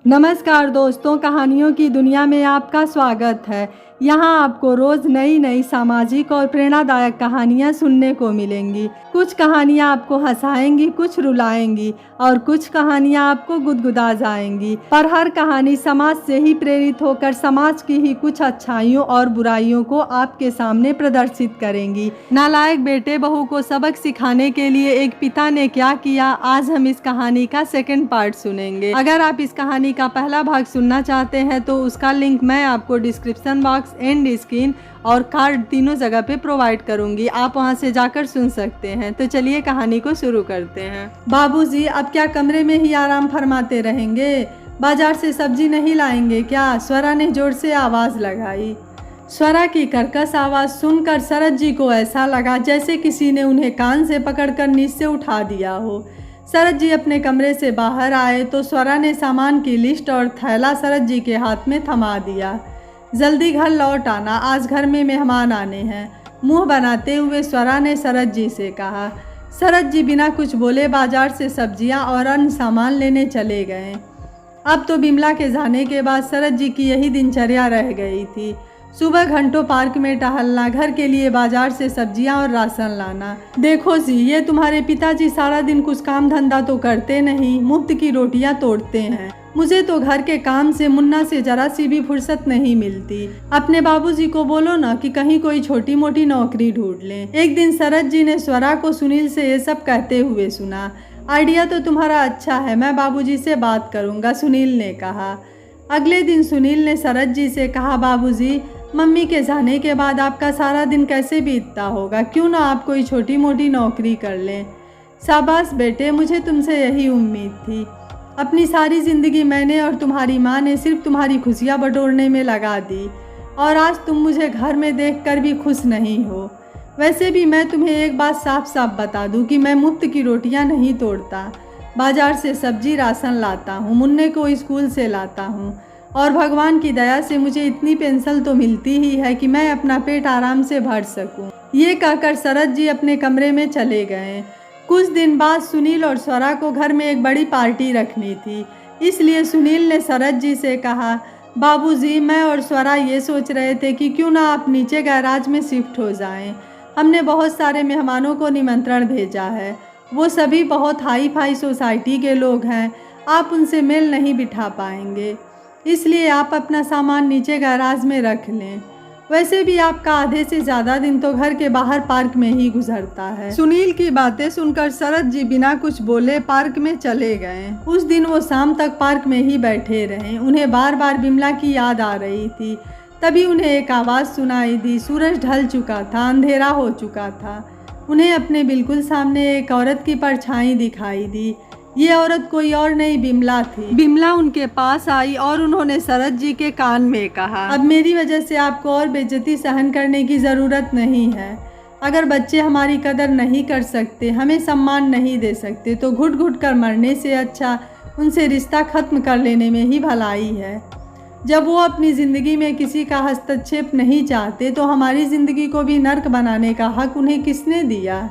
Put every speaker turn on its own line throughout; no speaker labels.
नमस्कार दोस्तों, कहानियों की दुनिया में आपका स्वागत है। यहाँ आपको रोज़ नई नई सामाजिक और प्रेरणादायक कहानियाँ सुनने को मिलेंगी। कुछ कहानियाँ आपको हंसाएंगी, कुछ रुलाएंगी और कुछ कहानियाँ आपको गुदगुदा जाएंगी। पर हर कहानी समाज से ही प्रेरित होकर समाज की ही कुछ अच्छाइयों और बुराइयों को आपके सामने प्रदर्शित करेंगी। नालायक बेटे बहू को सबक सिखाने के लिए एक पिता ने क्या किया, आज हम इस कहानी का सेकंड पार्ट सुनेंगे। अगर आप इस कहानी का पहला भाग सुनना चाहते हैं तो उसका लिंक मैं आपको डिस्क्रिप्शन बॉक्स, एंड स्क्रीन और कार्ड तीनों जगह पे प्रोवाइड करूंगी। आप वहां से जाकर सुन सकते हैं। तो चलिए कहानी को शुरू करते हैं। बाबूजी, अब क्या कमरे में ही आराम फरमाते रहेंगे? बाजार से सब्जी नहीं लाएंगे क्या? स्वरा ने जोर से आवाज लगाई। स्वरा की कर्कश आवाज सुनकर शरद जी को ऐसा लगा जैसे किसी ने उन्हें कान से पकड़कर नीचे उठा दिया हो। शरद जी अपने कमरे से बाहर आए तो स्वरा ने सामान की लिस्ट और थैला शरद जी के हाथ में थमा दिया। जल्दी घर लौट आना, आज घर में मेहमान आने हैं, मुंह बनाते हुए स्वरा ने शरद जी से कहा। शरद जी बिना कुछ बोले बाजार से सब्जियां और अन्य सामान लेने चले गए। अब तो बिमला के जाने के बाद शरद जी की यही दिनचर्या रह गई थी। सुबह घंटों पार्क में टहलना, घर के लिए बाजार से सब्जियां और राशन लाना। देखो जी, ये तुम्हारे पिताजी सारा दिन कुछ काम धंधा तो करते नहीं, मुफ्त की रोटियां तोड़ते हैं। मुझे तो घर के काम से मुन्ना से जरा सी भी फुर्सत नहीं मिलती। अपने बाबूजी को बोलो ना कि कहीं कोई छोटी मोटी नौकरी ढूंढ लें। एक दिन शरद जी ने स्वरा को सुनील से ये सब कहते हुए सुना। आइडिया तो तुम्हारा अच्छा है, मैं बाबूजी से बात करूंगा, सुनील ने कहा। अगले दिन सुनील ने शरद जी से कहा, बाबूजी, मम्मी के जाने के बाद आपका सारा दिन कैसे बीतता होगा? क्यों ना आप कोई छोटी मोटी नौकरी कर लें? शाबाश बेटे, मुझे तुमसे यही उम्मीद थी। अपनी सारी ज़िंदगी मैंने और तुम्हारी माँ ने सिर्फ तुम्हारी खुशियाँ बटोरने में लगा दी और आज तुम मुझे घर में देखकर भी खुश नहीं हो। वैसे भी मैं तुम्हें एक बात साफ साफ बता दूं कि मैं मुफ्त की रोटियां नहीं तोड़ता। बाजार से सब्जी राशन लाता हूँ, मुन्ने को स्कूल से लाता हूँ और भगवान की दया से मुझे इतनी पेंशन तो मिलती ही है कि मैं अपना पेट आराम से भर सकूँ। ये कहकर शरद जी अपने कमरे में चले गए। कुछ दिन बाद सुनील और स्वरा को घर में एक बड़ी पार्टी रखनी थी, इसलिए सुनील ने शरद जी से कहा, बाबूजी, मैं और स्वरा ये सोच रहे थे कि क्यों ना आप नीचे गैराज में शिफ्ट हो जाएं। हमने बहुत सारे मेहमानों को निमंत्रण भेजा है, वो सभी बहुत हाई फाई सोसाइटी के लोग हैं, आप उनसे मेल नहीं बिठा पाएंगे, इसलिए आप अपना सामान नीचे गैराज में रख लें। वैसे भी आपका आधे से ज़्यादा दिन तो घर के बाहर पार्क में ही गुजरता है। सुनील की बातें सुनकर शरद जी बिना कुछ बोले पार्क में चले गए। उस दिन वो शाम तक पार्क में ही बैठे रहे। उन्हें बार बार बिमला की याद आ रही थी। तभी उन्हें एक आवाज़ सुनाई दी। सूरज ढल चुका था, अंधेरा हो चुका था। उन्हें अपने बिल्कुल सामने एक औरत की परछाई दिखाई दी। ये औरत कोई और नहीं, बिमला थी। बिमला उनके पास आई और उन्होंने शरद जी के कान में कहा, अब मेरी वजह से आपको और बेइज्जती सहन करने की ज़रूरत नहीं है। अगर बच्चे हमारी कदर नहीं कर सकते, हमें सम्मान नहीं दे सकते, तो घुट घुट कर मरने से अच्छा उनसे रिश्ता ख़त्म कर लेने में ही भलाई है। जब वो अपनी ज़िंदगी में किसी का हस्तक्षेप नहीं चाहते तो हमारी ज़िंदगी को भी नर्क बनाने का हक उन्हें किसने दिया?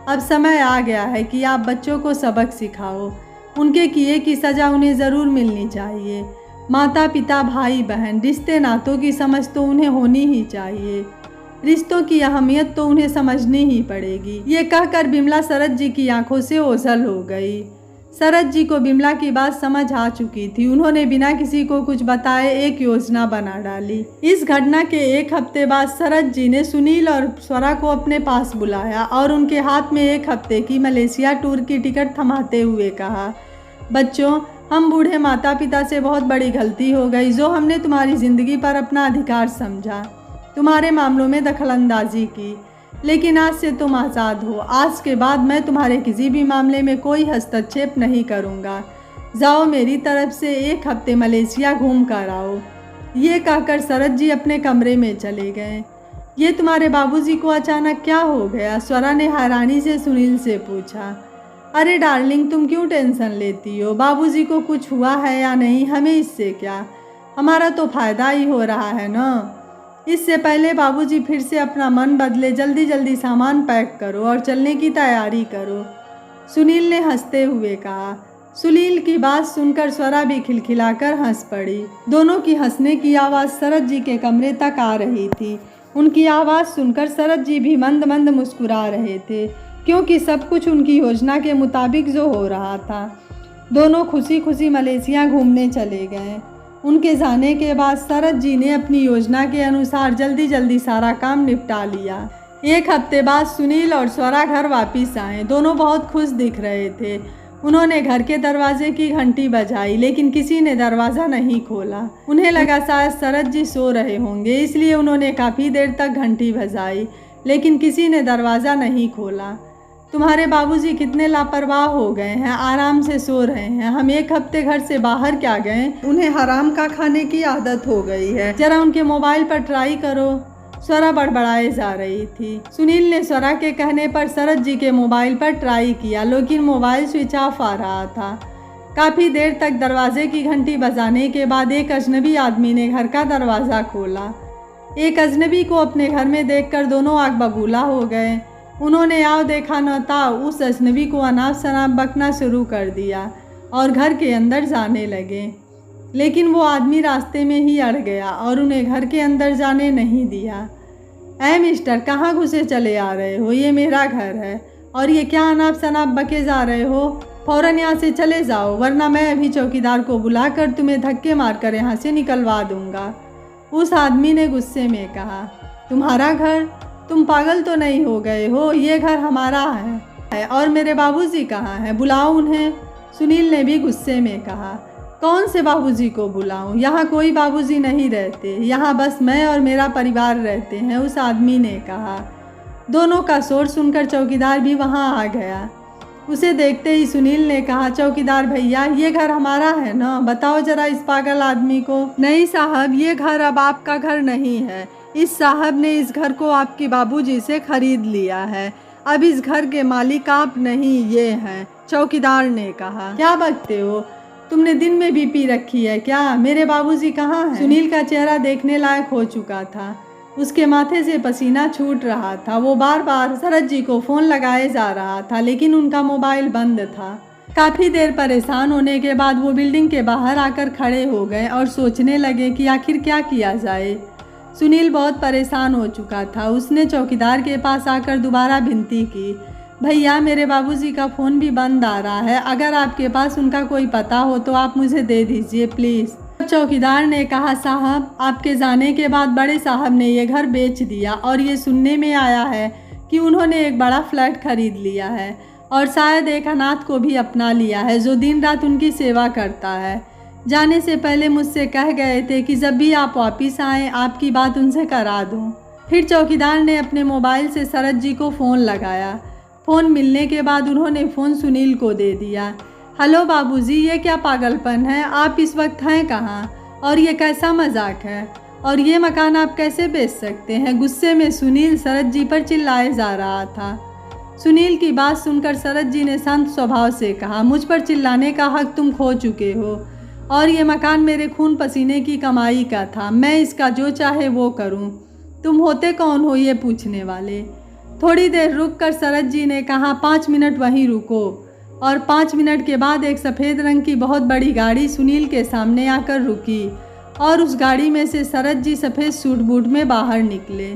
अब समय आ गया है कि आप बच्चों को सबक सिखाओ। उनके किए की सज़ा उन्हें ज़रूर मिलनी चाहिए। माता पिता, भाई बहन, रिश्ते नातों की समझ तो उन्हें होनी ही चाहिए। रिश्तों की अहमियत तो उन्हें समझनी ही पड़ेगी। ये कहकर बिमला शरद जी की आंखों से ओझल हो गई। शरद जी को बिमला की बात समझ आ चुकी थी। उन्होंने बिना किसी को कुछ बताए एक योजना बना डाली। इस घटना के एक हफ्ते बाद शरद जी ने सुनील और स्वरा को अपने पास बुलाया और उनके हाथ में एक हफ्ते की मलेशिया टूर की टिकट थमाते हुए कहा, बच्चों, हम बूढ़े माता पिता से बहुत बड़ी गलती हो गई जो हमने तुम्हारी ज़िंदगी पर अपना अधिकार समझा, तुम्हारे मामलों में दखलंदाजी की। लेकिन आज से तुम आज़ाद हो। आज के बाद मैं तुम्हारे किसी भी मामले में कोई हस्तक्षेप नहीं करूँगा। जाओ, मेरी तरफ से एक हफ्ते मलेशिया घूम कर आओ। ये कहकर शरद जी अपने कमरे में चले गए। ये तुम्हारे बाबूजी को अचानक क्या हो गया? स्वरा ने हैरानी से सुनील से पूछा। अरे डार्लिंग, तुम क्यों टेंशन लेती हो? बाबूजी को कुछ हुआ है या नहीं, हमें इससे क्या? हमारा तो फ़ायदा ही हो रहा है ना। इससे पहले बाबूजी फिर से अपना मन बदले, जल्दी जल्दी सामान पैक करो और चलने की तैयारी करो, सुनील ने हंसते हुए कहा। सुनील की बात सुनकर स्वरा भी खिलखिलाकर हंस पड़ी। दोनों की हंसने की आवाज़ शरद जी के कमरे तक आ रही थी। उनकी आवाज़ सुनकर शरद जी भी मंद मंद मुस्कुरा रहे थे, क्योंकि सब कुछ उनकी योजना के मुताबिक जो हो रहा था। दोनों खुशी खुशी मलेशिया घूमने चले गए। उनके जाने के बाद शरद जी ने अपनी योजना के अनुसार जल्दी जल्दी सारा काम निपटा लिया। एक हफ्ते बाद सुनील और स्वरा घर वापस आए। दोनों बहुत खुश दिख रहे थे। उन्होंने घर के दरवाजे की घंटी बजाई, लेकिन किसी ने दरवाज़ा नहीं खोला। उन्हें लगा शायद शरद जी सो रहे होंगे, इसलिए उन्होंने काफ़ी देर तक घंटी बजाई, लेकिन किसी ने दरवाज़ा नहीं खोला। तुम्हारे बाबूजी कितने लापरवाह हो गए हैं, आराम से सो रहे हैं। हम एक हफ्ते घर से बाहर क्या गए, उन्हें हराम का खाने की आदत हो गई है। जरा उनके मोबाइल पर ट्राई करो। स्वरा बड़बड़ाए जा रही थी। सुनील ने स्वरा के कहने पर शरद जी के मोबाइल पर ट्राई किया, लेकिन मोबाइल स्विच ऑफ आ रहा था। काफ़ी देर तक दरवाजे की घंटी बजाने के बाद एक अजनबी आदमी ने घर का दरवाज़ा खोला। एक अजनबी को अपने घर में देखकर दोनों आग बबूला हो गए। उन्होंने आओ देखा न था उस अजनबी को अनाप शनाप बकना शुरू कर दिया और घर के अंदर जाने लगे, लेकिन वो आदमी रास्ते में ही अड़ गया और उन्हें घर के अंदर जाने नहीं दिया। ऐ मिस्टर, कहाँ घुसे चले आ रहे हो? ये मेरा घर है और ये क्या अनाप शनाप बके जा रहे हो? फ़ौरन यहाँ से चले जाओ, वरना मैं अभी चौकीदार को बुलाकर तुम्हें धक्के मारकर यहाँ से निकलवा दूँगा। उस आदमी ने गुस्से में कहा, तुम्हारा घर? तुम पागल तो नहीं हो गए हो? ये घर हमारा है और मेरे बाबूजी कहाँ हैं? बुलाओ उन्हें। सुनील ने भी गुस्से में कहा, कौन से बाबूजी को बुलाऊं? यहाँ कोई बाबूजी नहीं रहते, यहाँ बस मैं और मेरा परिवार रहते हैं, उस आदमी ने कहा। दोनों का शोर सुनकर चौकीदार भी वहाँ आ गया। उसे देखते ही सुनील ने कहा, चौकीदार भैया, ये घर हमारा है ना? बताओ जरा इस पागल आदमी को। नहीं साहब, ये घर अब आपका घर नहीं है। इस साहब ने इस घर को आपके बाबूजी से खरीद लिया है। अब इस घर के मालिक आप नहीं, ये हैं, चौकीदार ने कहा। क्या बकते हो? तुमने दिन में भी पी रखी है क्या? मेरे बाबूजी कहाँ हैं? सुनील का चेहरा देखने लायक हो चुका था। उसके माथे से पसीना छूट रहा था। वो बार बार शरद जी को फ़ोन लगाए जा रहा था, लेकिन उनका मोबाइल बंद था। काफ़ी देर परेशान होने के बाद वो बिल्डिंग के बाहर आकर खड़े हो गए और सोचने लगे कि आखिर क्या किया जाए। सुनील बहुत परेशान हो चुका था। उसने चौकीदार के पास आकर दोबारा विनती की, भैया मेरे बाबूजी का फ़ोन भी बंद आ रहा है, अगर आपके पास उनका कोई पता हो तो आप मुझे दे दीजिए प्लीज़। चौकीदार ने कहा, साहब आपके जाने के बाद बड़े साहब ने ये घर बेच दिया और ये सुनने में आया है कि उन्होंने एक बड़ा फ्लैट खरीद लिया है और शायद एक अनाथ को भी अपना लिया है जो दिन रात उनकी सेवा करता है। जाने से पहले मुझसे कह गए थे कि जब भी आप वापस आएँ आपकी बात उनसे करा दूँ। फिर चौकीदार ने अपने मोबाइल से शरद जी को फ़ोन लगाया। फ़ोन मिलने के बाद उन्होंने फ़ोन सुनील को दे दिया। हेलो बाबूजी, ये क्या पागलपन है? आप इस वक्त हैं कहाँ? और ये कैसा मजाक है? और ये मकान आप कैसे बेच सकते हैं? गुस्से में सुनील शरद जी पर चिल्लाए जा रहा था। सुनील की बात सुनकर शरद जी ने शांत स्वभाव से कहा, मुझ पर चिल्लाने का हक तुम खो चुके हो और ये मकान मेरे खून पसीने की कमाई का था। मैं इसका जो चाहे वो करूं। तुम होते कौन हो ये पूछने वाले? थोड़ी देर रुककर शरद जी ने कहा, 5 मिनट वहीं रुको। और 5 मिनट के बाद एक सफ़ेद रंग की बहुत बड़ी गाड़ी सुनील के सामने आकर रुकी और उस गाड़ी में से शरद जी सफ़ेद सूट बूट में बाहर निकले।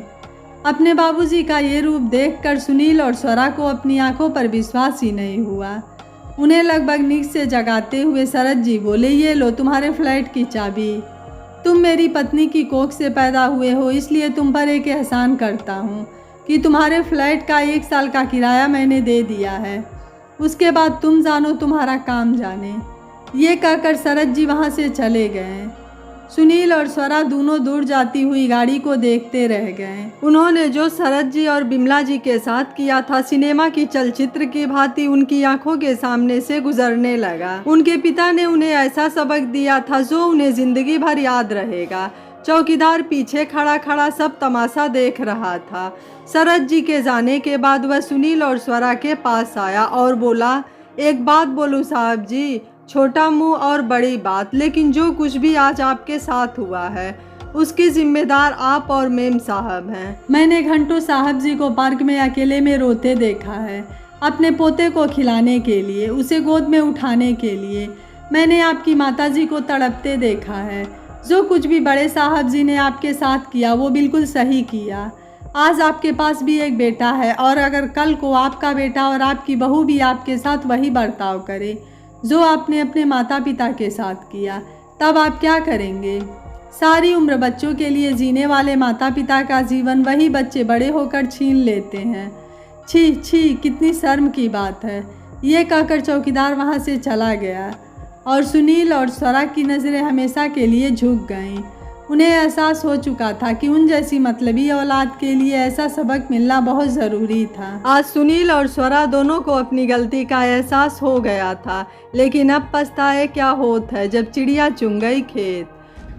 अपने बाबूजी का ये रूप देखकर सुनील और स्वरा को अपनी आंखों पर विश्वास ही नहीं हुआ। उन्हें लगभग नींद से जगाते हुए शरद जी बोले, ये लो तुम्हारे फ्लैट की चाबी। तुम मेरी पत्नी की कोख से पैदा हुए हो, इसलिए तुम पर एक एहसान करता हूँ कि तुम्हारे फ्लैट का 1 साल का किराया मैंने दे दिया है। उसके बाद तुम जानो तुम्हारा काम जाने। ये कहकर शरद जी वहाँ से चले गए। सुनील और स्वरा दोनों दूर जाती हुई गाड़ी को देखते रह गए। उन्होंने जो शरद जी और बिमला जी के साथ किया था सिनेमा की चलचित्र की भांति उनकी आंखों के सामने से गुजरने लगा। उनके पिता ने उन्हें ऐसा सबक दिया था जो उन्हें जिंदगी भर याद रहेगा। चौकीदार पीछे खड़ा खड़ा सब तमाशा देख रहा था। शरद जी के जाने के बाद वह सुनील और स्वरा के पास आया और बोला, एक बात बोलूं साहब जी, छोटा मुंह और बड़ी बात, लेकिन जो कुछ भी आज आपके साथ हुआ है उसकी जिम्मेदार आप और मेम साहब हैं। मैंने घंटों साहब जी को पार्क में अकेले में रोते देखा है। अपने पोते को खिलाने के लिए, उसे गोद में उठाने के लिए। मैंने आपकी माताजी को तड़पते देखा है। जो कुछ भी बड़े साहब जी ने आपके साथ किया वो बिल्कुल सही किया। आज आपके पास भी एक बेटा है और अगर कल को आपका बेटा और आपकी बहू भी आपके साथ वही बर्ताव करे जो आपने अपने माता पिता के साथ किया, तब आप क्या करेंगे? सारी उम्र बच्चों के लिए जीने वाले माता पिता का जीवन वही बच्चे बड़े होकर छीन लेते हैं। छी छी, कितनी शर्म की बात है। ये कहकर चौकीदार वहाँ से चला गया और सुनील और स्वरा की नज़रें हमेशा के लिए झुक गईं। उन्हें एहसास हो चुका था कि उन जैसी मतलबी औलाद के लिए ऐसा सबक मिलना बहुत ज़रूरी था। आज सुनील और स्वरा दोनों को अपनी गलती का एहसास हो गया था, लेकिन अब पछताए क्या होत है जब चिड़िया चुग गई खेत।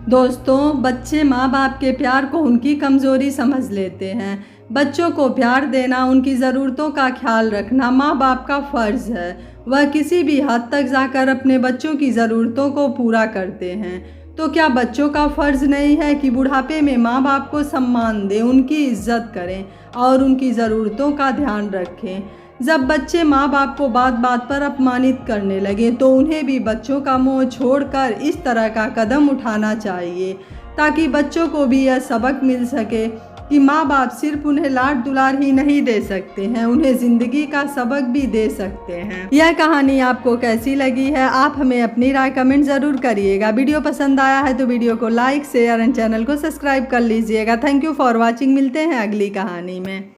दोस्तों, बच्चे माँ बाप के प्यार को उनकी कमज़ोरी समझ लेते हैं। बच्चों को प्यार देना, उनकी ज़रूरतों का ख्याल रखना माँ बाप का फ़र्ज़ है। वह किसी भी हद तक जाकर अपने बच्चों की ज़रूरतों को पूरा करते हैं। तो क्या बच्चों का फ़र्ज़ नहीं है कि बुढ़ापे में माँ बाप को सम्मान दें, उनकी इज्जत करें और उनकी ज़रूरतों का ध्यान रखें? जब बच्चे माँ बाप को बात बात पर अपमानित करने लगे तो उन्हें भी बच्चों का मोह छोड़कर इस तरह का कदम उठाना चाहिए, ताकि बच्चों को भी यह सबक मिल सके कि माँ बाप सिर्फ उन्हें लाड दुलार ही नहीं दे सकते हैं, उन्हें ज़िंदगी का सबक भी दे सकते हैं। यह कहानी आपको कैसी लगी है? आप हमें अपनी राय कमेंट ज़रूर करिएगा। वीडियो पसंद आया है तो वीडियो को लाइक, शेयर एंड चैनल को सब्सक्राइब कर लीजिएगा। Thank you for watching. मिलते हैं अगली कहानी में।